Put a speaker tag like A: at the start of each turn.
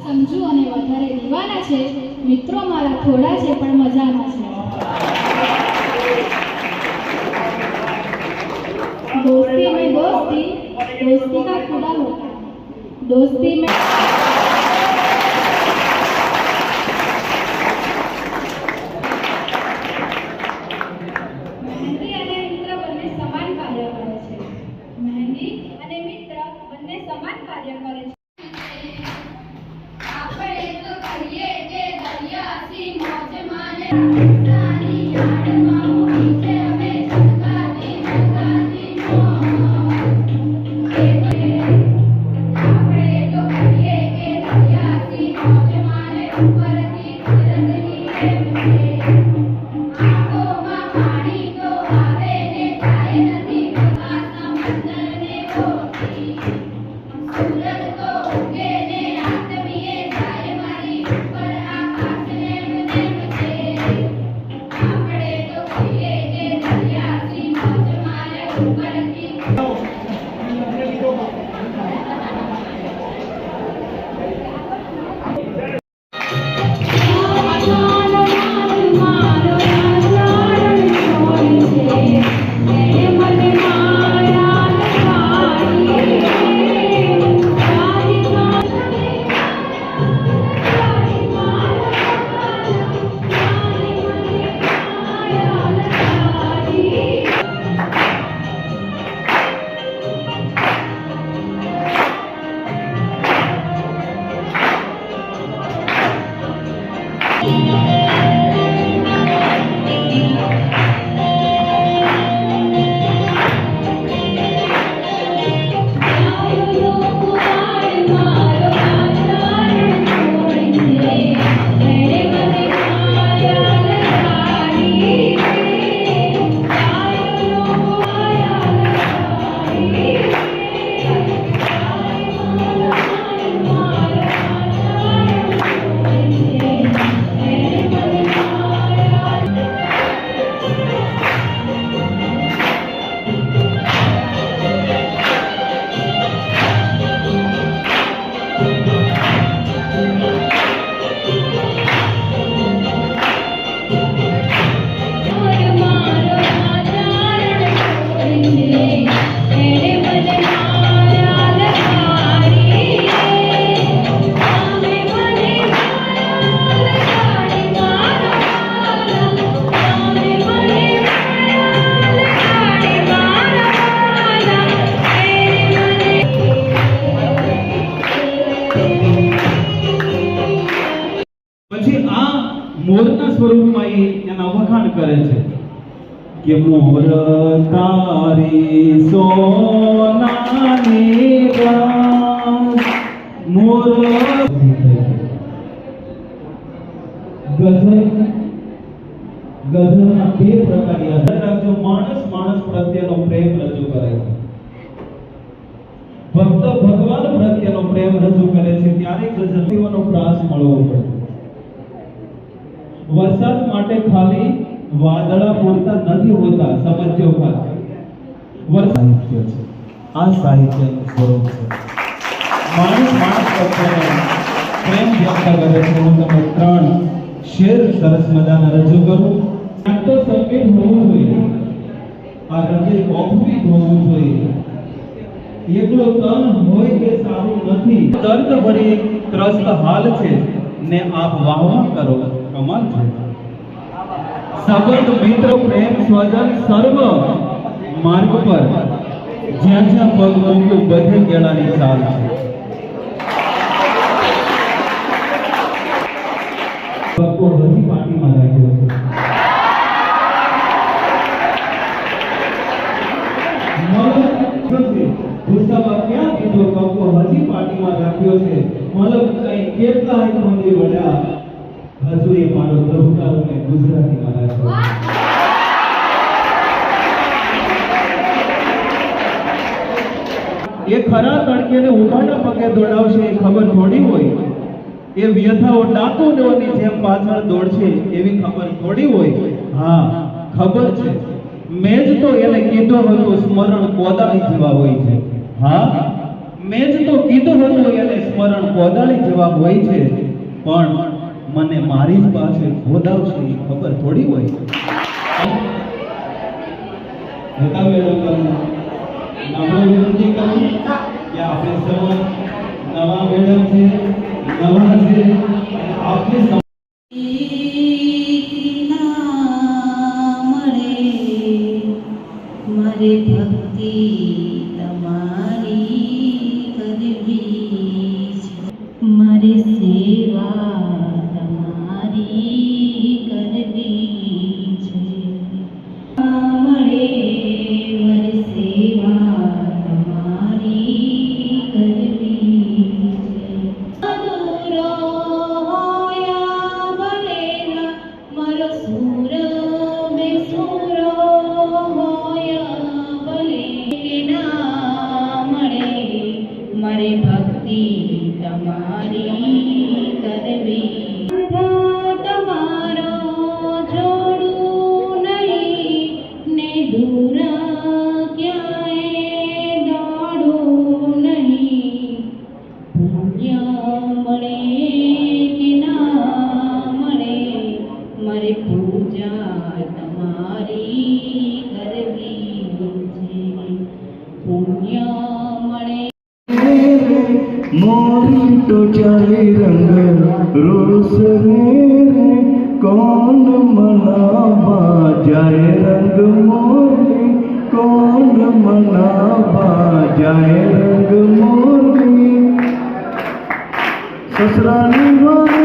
A: સમજુ અને વધારે દીવાના છે, મિત્રો મારા થોડા છે પણ મજાના છે। दोस्ती में दोस्ती, दोस्ती का खुदा होता है। दोस्ती में मेहंदी અને મિત્ર બંને સમાન કાર્ય કરે છે। मेहंदी અને મિત્ર બંને સમાન કાર્ય કરે છે। આપણે તો કહીએ કે દરિયાથી મોજ માને સાની યાદમાં ઉડી છે અમે સગાતી સગાતી આપણે તો કહીએ કે દરિયાથી મોજ માને ઉપરથી કુદરતની પ્રેમ છે। આંખોમાં પાણી તો આવે ને જાય નથી આસા મંદરને ગોઠી સૂરજ તો ઉગે ને આતમીએ જાય મારી ઉપર આકાશને નેમ છે। આપણે તો કહીએ કે દરિયાથી મોજ મારે ઉપરથી
B: મોરના સ્વરૂપમાં એના વખાણ કરે છે કે મોર તારી સોનાની રાત મોર ગઝલના બે પ્રકાર યાદ રાખજો। માણસ પ્રત્યેનો પ્રેમ રજૂ કરે છે, ભક્ત ભગવાન પ્રત્યેનો પ્રેમ રજૂ કરે છે, ત્યારે ગઝલનો પ્રાસ મળવો પડે। વરસાદ માટે ખાલી વાદળા પૂરતા નથી હોતા, સમજજો ખાસ સાહિત્ય છે, આ સાહિત્યનું સ્વરૂપ છે। માણસ પ્રત્યેનો પ્રેમ વ્યક્ત કરે છે। હું તમને 3 શેર સરસ મજાના રજૂ કરું। આ તો સંગીત હોવું જોઈએ, આ હૃદય ઓફબીટ હોવું જોઈએ, એકલો તન હોય કે સારું નથી। દર્દ ભરી ત્રસ્ત હાલ છે ને આપ વાહવા કરો, કમાલ છે। સંબંધ મિત્ર પ્રેમ સ્વજન સર્વ માર્ગ પર જ્યાં જ્યાં પગ મૂક્યું બધે કેળાની ચાલ છે। પગો હજી પાટીમાં રાખ્યો છે, ગુસ્સામાં ક્યાં કીધો પગો હજી પાટીમાં રાખ્યો છે। મતલબ કઈ કેટલા હાથ મંદિર વળ્યા હજુ એ મારો દરબાર ને ગુજરાતીમાં રાખ્યો। એ ખરા તડકેને ઉભાના પગે દોડાવશે એ ખબર થોડી હોય, એ વ્યથાઓ ડાકુઓની જેમ પાછળ દોડશે એવી ખબર થોડી હોય। હા ખબર છે, મેં જ તો એને કીધો હતો સ્મરણ કોદાળી જેવા હોય છે। હા મેં જ તો કીધું હતું એને સ્મરણ કોદાળી જેવા હોય છે, પણ મને મારી જ પાસે ગોદાવશે એ ખબર થોડી હોય. જતા મેડમ આપણે વિનંતી કરું કે આપણે સૌ નવા મેડમ છે, નવા છે, આપણે
C: મારે ભક્તિ તમારી કરવી છે, મારે સેવા તમારી કરવી છે. મારે સેવા તમારી કરવી છે. અધૂરો હોયા ભલેલા મારો સૂર બેસૂરો હોયા ભલે કે ના મળે, મારે ભક્તિ તમારી કરવી. તમારો જોડું નહીં ને દૂર ક્યાંય દોડું નહીં. પુણ્ય મળે કે ના મળે, મારે પૂજા તમારી કરવી છે. પુણ્ય મળે
D: मोरी तो चले रंग रोस रे कौन मनावा जाए रंग मोरी, कौन मनावा जाए रंग मोरी. ससुराली वाली